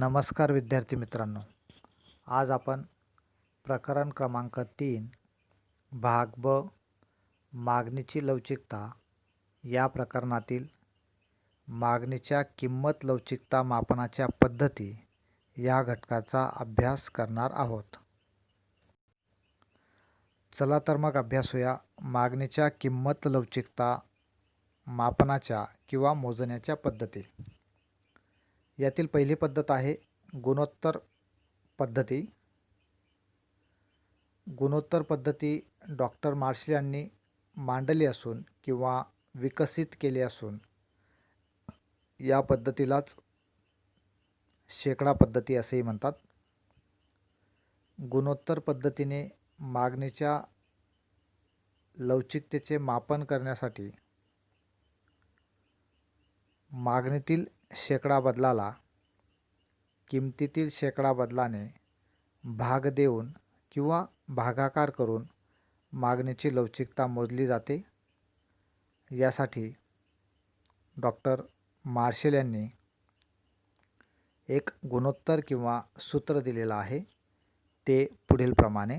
नमस्कार विद्यार्थी मित्रांनो. आज आपण प्रकरण क्रमांक 3 भाग ब मागणीची लवचिकता या प्रकरणातील मागणीच्या किंमत लवचिकता मापनाच्या पद्धती या घटकाचा अभ्यास करणार आहोत. चला तर मग अभ्यासूया मागणीच्या किंमत लवचिकता मापनाच्या किंवा मोजण्याच्या पद्धती. यातील पहिली पद्धत आहे गुणोत्तर पद्धती. गुणोत्तर पद्धती डॉक्टर मार्शल यांनी मांडली असून किंवा विकसित केली असून या पद्धतीलाच शेकडा पद्धती असेही म्हणतात. गुणोत्तर पद्धतीने मागणीच्या लवचिकतेचे मापन करण्यासाठी मागणीतील शेकडा बदलाला किमतीतील शेकडा बदलाने भाग देऊन किंवा भागाकार करून मागणीची लवचिकता मोजली जाते. यासाठी डॉक्टर मार्शल यांनी एक गुणोत्तर किंवा सूत्र दिलेलं आहे. ते पुढील प्रमाणे: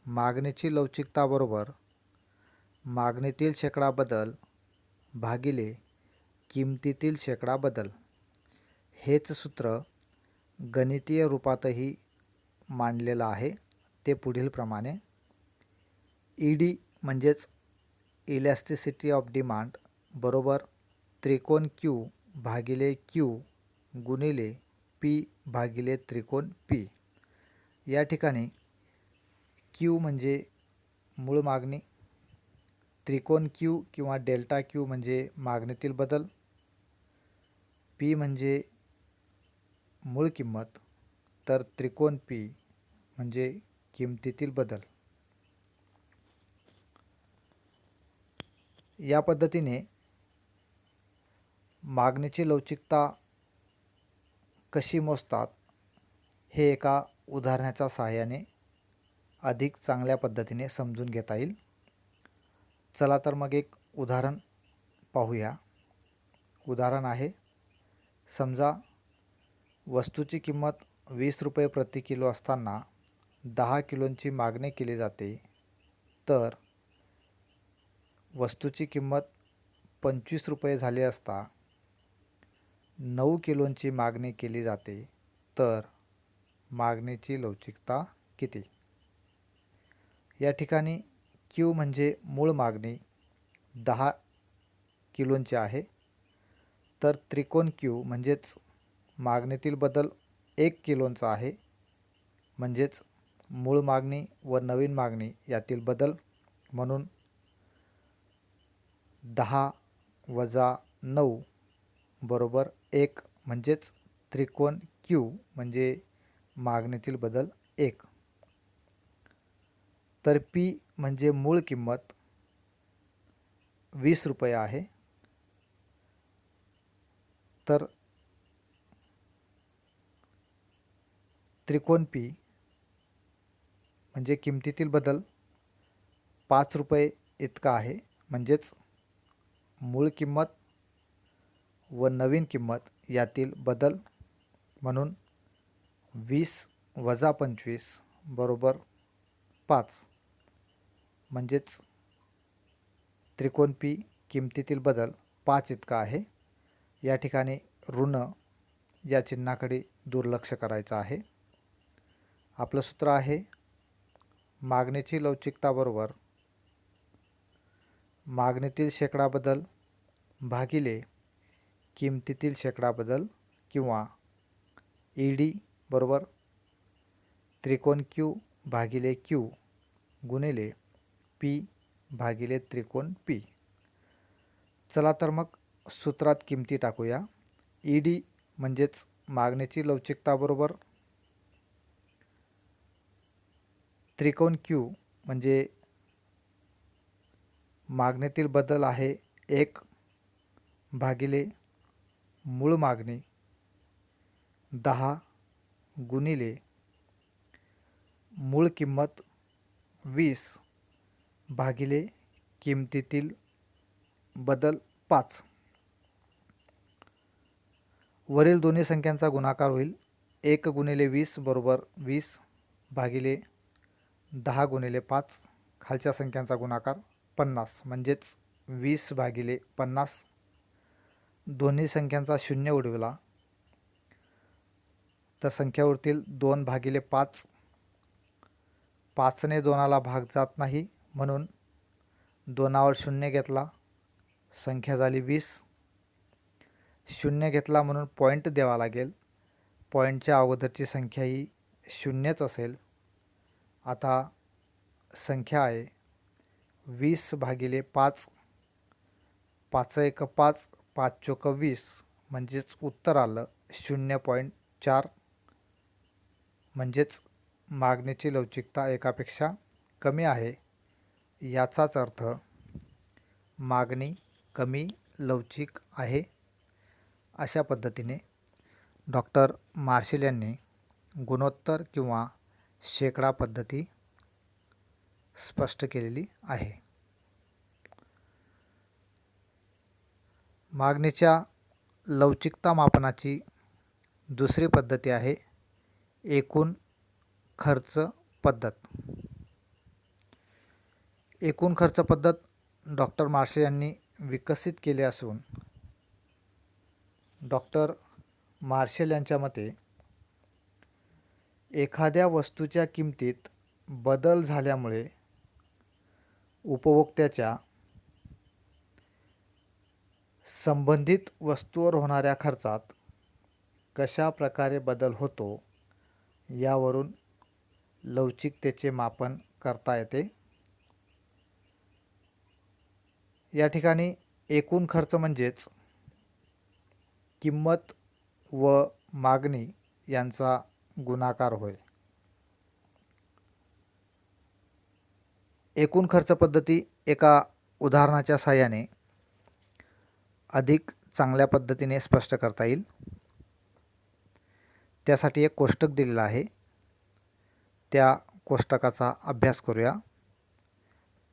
मागणीची लवचिकता बरोबर मागणीतील शेकडा बदल भागिले किमतीतील शेकडा बदल. हेच सूत्र गणितीय रूपातही मांडलेलं आहे. ते पुढील प्रमाणे: ईडी म्हणजेच इलॅस्टिसिटी ऑफ डिमांड बरोबर त्रिकोण क्यू भागिले क्यू गुणिले पी भागिले त्रिकोण पी. या ठिकाणी क्यू म्हणजे मूळ मागणी, त्रिकोण क्यू किंवा डेल्टा क्यू म्हणजे मागणीतील बदल, पी म्हणजे मूळ किंमत, तर त्रिकोण पी म्हणजे किमतीतील बदल. या पद्धतीने मागणीची लवचिकता कशी मोजतात हे एका उदाहरणाच्या सहाय्याने अधिक चांगल्या पद्धतीने समजून घेता येईल. चला तर मग एक उदाहरण पाहूया. उदाहरण आहे, समजा वस्तूची किंमत 20 रुपये प्रति किलो असताना 10 किलोंची मागणी केली जाते, तर वस्तूची किंमत 25 रुपये झाली असता 9 किलोंची मागणी केली जाते, तर मागणीची लवचिकता किती? या ठिकाणी क्यू म्हणजे मूळ मागणी 10 किलोंची आहे, तर त्रिकोण क्यू म्हणजेच मागणीतील बदल 1 किलोंचा आहे, म्हणजेच मूळ मागणी व नवीन मागणी यातील बदल, म्हणून 10 वजा 9 बरोबर 1, म्हणजेच त्रिकोण क्यू म्हणजे मागणीतील बदल 1. तर पी म्हणजे मूळ किंमत 20 रुपये आहे, तर त्रिकोण पी म्हणजे किमतीतील बदल 5 रुपये इतका आहे, म्हणजेच मूळ किंमत व नवीन किंमत यातील बदल, म्हणून 20 वजा 25 बरोबर 5, म्हणजेच त्रिकोण पी किमतीतील बदल 5 इतका आहे. या ठिकाणी ऋण या चिन्हाकडे दुर्लक्ष करायचं आहे. आपलं सूत्र आहे मागणीची लवचिकता बरोबर मागणीतील शेकडा बदल भागिले किमतीतील शेकडा बदल, किंवा ईडी बरोबर त्रिकोण क्यू भागिले क्यू गुणिले पी भागिले त्रिकोण पी. चला तर मग सूत्रात किमती टाकूया. ईडी म्हणजेच मागणीची लवचिकता बरोबर त्रिकोण क्यू म्हणजे मागणीतील बदल आहे 1 भागिले मूळ मागणी 10 गुणिले मूळ किंमत 20 भागिले किमतीतील बदल 5. वरील दोन्ही संख्यांचा गुणाकार होईल. 1 गुणिले 20 बरोबर 20 भागिले 10 गुणिले 5. खालच्या संख्यांचा गुणाकार 50 म्हणजेच 20 भागिले 50. दोन्ही संख्यांचा शून्य उडविला तर संख्या उरतील 2 भागिले 5. 5ने 2ला भाग जात नाही म्हणून 2वर शून्य घेतला, संख्या झाली 20. शून्य घेतला म्हणून पॉईंट द्यावा लागेल. पॉईंटच्या अगोदरची संख्या ही शून्यच असेल. आता संख्या आहे 20 भागिले 5. 5 एक 5, 5 चोक 20 म्हणजेच उत्तर आलं 0.4. म्हणजेच मागणीची लवचिकता एकापेक्षा कमी आहे. याचाच अर्थ मागणी कमी लवचिक आहे. अशा पद्धतीने डॉक्टर मार्शल यांनी गुणोत्तर किंवा शेकडा पद्धती स्पष्ट केलेली आहे. मागणीच्या लवचिकता मापनाची दुसरी पद्धती आहे एकूण खर्च पद्धत. एकूण खर्च पद्धत डॉक्टर मार्शल यांनी विकसित केली असून डॉक्टर मार्शल यांच्या मते एखाद्या वस्तूच्या किमतीत बदल झाल्यामुळे उपभोक्त्याच्या संबंधित वस्तूवर होणाऱ्या खर्चात कशा प्रकारे बदल होतो यावरून लवचिकतेचे मापन करता येते. या ठिकाणी एकूण खर्च म्हणजेच किंमत व मागणी यांचा गुणाकार होय. एकूण खर्च पद्धती एका उदाहरणाच्या साहाय्याने अधिक चांगल्या पद्धतीने स्पष्ट करता येईल. त्यासाठी एक कोष्टक दिलेलं आहे. त्या कोष्टकाचा अभ्यास करूया.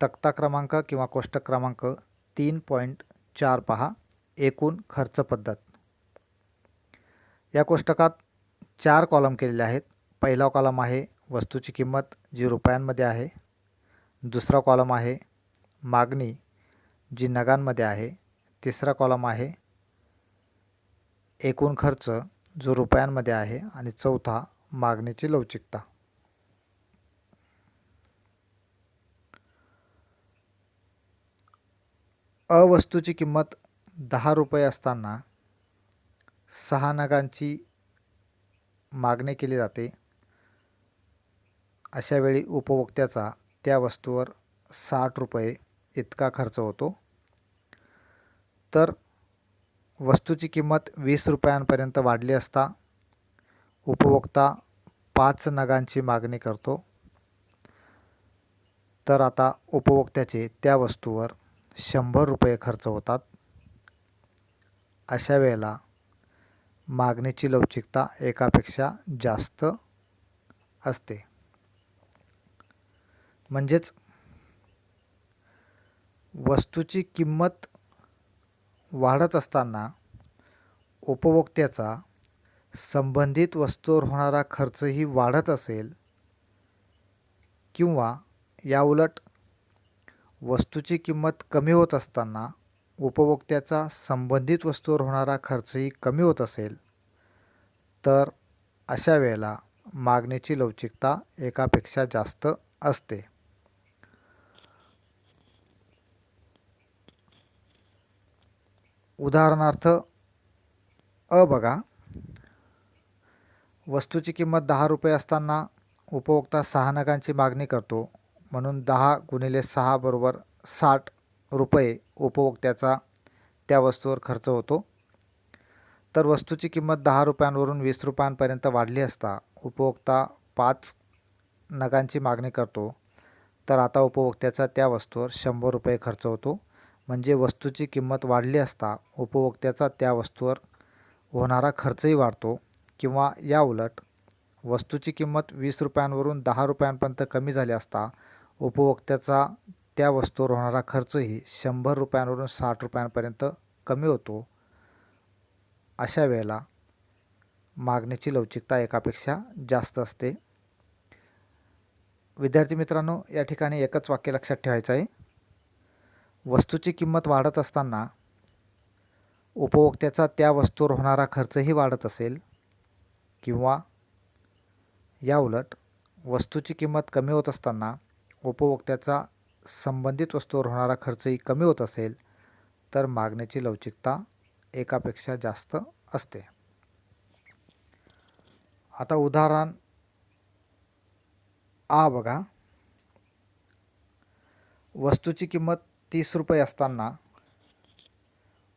तक्ता क्रमांक किंवा कोष्टक क्रमांक 3.4 पहा. एकूण खर्च पद्धत. या कोष्टकात 4 कॉलम केलेले आहेत. पहिला कॉलम आहे वस्तूची किंमत जी रुपयांमध्ये आहे. दुसरा कॉलम आहे मागणी जी नगांमध्ये आहे. तिसरा कॉलम आहे एकूण खर्च जो रुपयांमध्ये आहे आणि चौथा मागणीची लवचिकता. वस्तूची किंमत 10 रुपये असताना 6 नगांची मागणी केली जाते. अशा वेळी उपभोक्त्याचा त्या वस्तूवर 60 रुपये इतका खर्च होतो. तर वस्तूची किंमत 20 रुपयांपर्यंत वाढली असता उपभोक्ता 5 नगांची मागणी करतो. तर आता उपभोक्त्याचे त्या वस्तूवर 100 रुपये खर्च होतात. अशा वेळेला मागणीची लवचिकता एकापेक्षा जास्त असते. म्हणजेच वस्तूची किंमत वाढत असताना उपभोक्त्याचा संबंधित वस्तूवर होणारा खर्चही वाढत असेल किंवा याउलट वस्तूची किंमत कमी होत असताना उपभोक्त्याचा संबंधित वस्तूवर होणारा खर्चही कमी होत असेल तर अशा वेळेला मागणीची लवचिकता एकापेक्षा जास्त असते. उदाहरणार्थ बघा. वस्तूची किंमत 10 रुपये असताना उपभोक्ता 6 नगांची मागणी करतो म्हणून 10 गुणिले 6 बरोबर 60 रुपये उपभोक्त्याचा त्या वस्तूवर खर्च होतो. तर वस्तूची किंमत 10 रुपयांवरून 20 रुपयांपर्यंत वाढली असता उपभोक्ता 5 नगांची मागणी करतो. तर आता उपभोक्त्याचा त्या वस्तूवर 100 रुपये खर्च होतो. म्हणजे वस्तूची किंमत वाढली असता उपभोक्त्याचा त्या वस्तूवर होणारा खर्चही वाढतो. किंवा याउलट वस्तूची किंमत 20 रुपयांवरून 10 रुपयांपर्यंत कमी झाली असता उपभोक्त्याचा त्या वस्तूवर होणारा खर्चही 100 रुपयांवरून 60 रुपयांपर्यंत कमी होतो. अशा वेळेला मागणीची लवचिकता एकापेक्षा जास्त असते. विद्यार्थी मित्रांनो, या ठिकाणी एकच वाक्य लक्षात ठेवायचं आहे. वस्तूची किंमत वाढत असताना उपभोक्त्याचा त्या वस्तूवर होणारा खर्चही वाढत असेल किंवा याउलट वस्तूची किंमत कमी होत असताना उपभोक्त्याचा संबंधित वस्तूवर होणारा खर्चही कमी होत असेल तर मागणीची लवचिकता एकापेक्षा जास्त असते. आता उदाहरण आ बघा. वस्तूची किंमत 30 रुपये असताना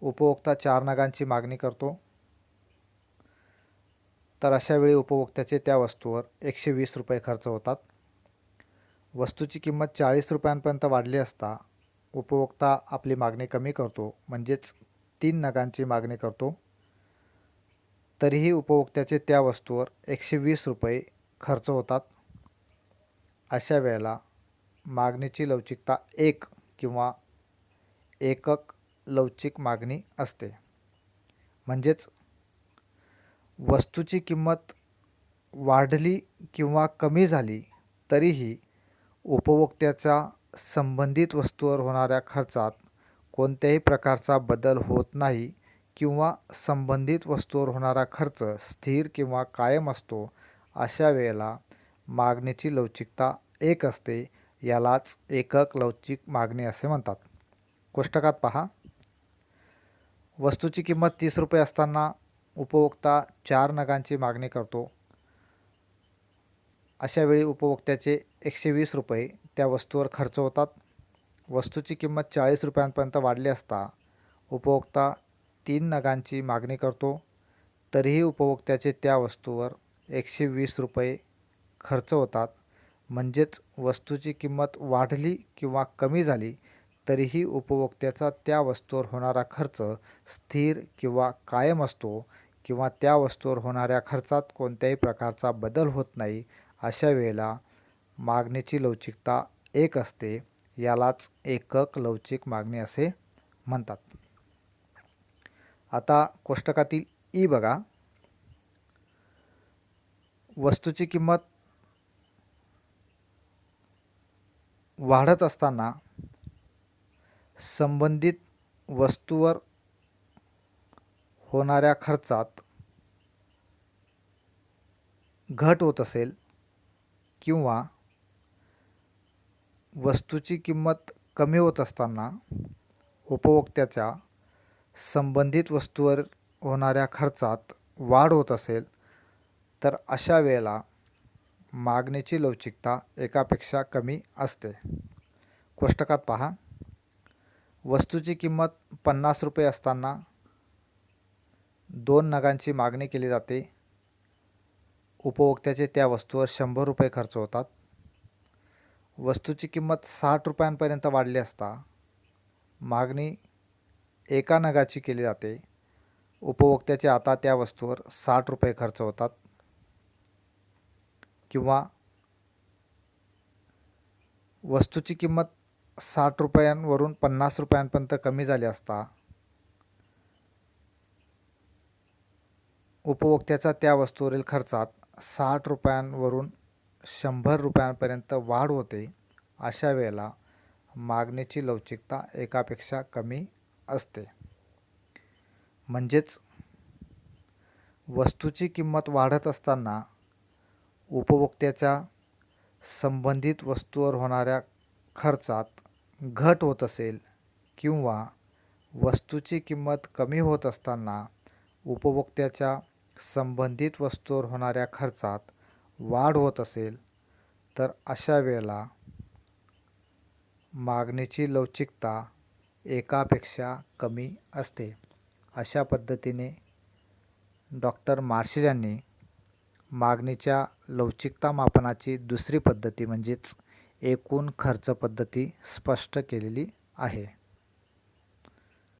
उपभोक्ता 4 नगांची मागणी करतो, तर अशा वेळी उपभोक्त्याचे त्या वस्तूवर 120 रुपये खर्च होतात. वस्तूची किंमत 40 रुपयांपर्यंत वाढली असता उपभोक्ता आपली मागणी कमी करतो, म्हणजेच 3 नगांची मागणी करतो, तरीही उपभोक्त्याचे त्या वस्तूवर 120 रुपये खर्च होतात. अशा वेळेला मागणीची लवचिकता 1 किंवा एकक लवचिक मागणी असते. म्हणजेच वस्तूची किंमत वाढली किंवा कमी झाली तरीही उपभोक्त्याचा संबंधित वस्तूवर होणाऱ्या खर्चात कोणत्याही प्रकारचा बदल होत नाही किंवा संबंधित वस्तूवर होणारा खर्च स्थिर किंवा कायम असतो. अशा वेळेला मागणीची लवचिकता 1 असते. यालाच एकक लवचिक मागणी असे म्हणतात. कोष्टकात पहा. वस्तूची किंमत 30 रुपये असताना उपभोक्ता 4 नगांची मागणी करतो. अशा वेळी उपभोक्त्याचे 120 रुपये त्या वस्तूवर खर्च होतात. वस्तूची किंमत 40 रुपयांपर्यंत वाढली असता उपभोक्ता 3 नगांची मागणी करतो, तरीही उपभोक्त्याचे त्या वस्तूवर 120 रुपये खर्च होतात. म्हणजेच वस्तूची किंमत वाढली किंवा कमी झाली तरीही उपभोक्त्याचा त्या वस्तूवर होणारा खर्च स्थिर किंवा कायम असतो किंवा त्या वस्तूवर होणाऱ्या खर्चात कोणत्याही प्रकारचा बदल होत नाही. अशा वेळेला मागणीची लवचिकता 1 असते. यालाच एकक लवचिक मागणी असे म्हणतात. आता कोष्टकातील ई बघा. वस्तूची किंमत वाढत असताना संबंधित वस्तूवर होणाऱ्या खर्चात घट होत असेल किंवा वस्तूची किंमत कमी होत असताना उपभोक्त्याच्या संबंधित वस्तूवर होणाऱ्या खर्चात वाढ होत असेल तर अशा वेळेला मागणीची लवचिकता एकापेक्षा कमी असते. कोष्टकात पहा. वस्तूची किंमत 50 रुपये असताना 2 नगांची मागणी केली जाते. उपभोक्त्याचे त्या वस्तूवर 100 रुपये खर्च होतात. वस्तूची किंमत 60 रुपयांपर्यंत वाढली असता मागणी 1 नगाची केली जाते. उपभोक्त्याचे आता त्या वस्तूवर 60 रुपये खर्च होतात. किंवा वस्तूची किंमत 60 रुपयांवरून 50 रुपयांपर्यंत कमी झाली असता उपभोक्त्याचा त्या वस्तूवरील खर्चात 60 रुपयांवरून 100 रुपयांपर्यंत वाढ होते. अशा वेळेला मागणीची लवचिकता एकापेक्षा कमी असते. म्हणजेच वस्तूची किंमत वाढत असताना उपभोक्त्याच्या संबंधित वस्तूवर होणाऱ्या खर्चात घट होत असेल किंवा वस्तूची किंमत कमी होत असताना उपभोक्त्याच्या संबंधित वस्तूवर होणाऱ्या खर्चात वाढ होत असेल तर अशा वेळेला मागणीची लवचिकता एकापेक्षा कमी असते. अशा पद्धतीने डॉक्टर मार्शल यांनी मागणीच्या लवचिकता मापनाची दुसरी पद्धती म्हणजेच एकूण खर्च पद्धती स्पष्ट केलेली आहे.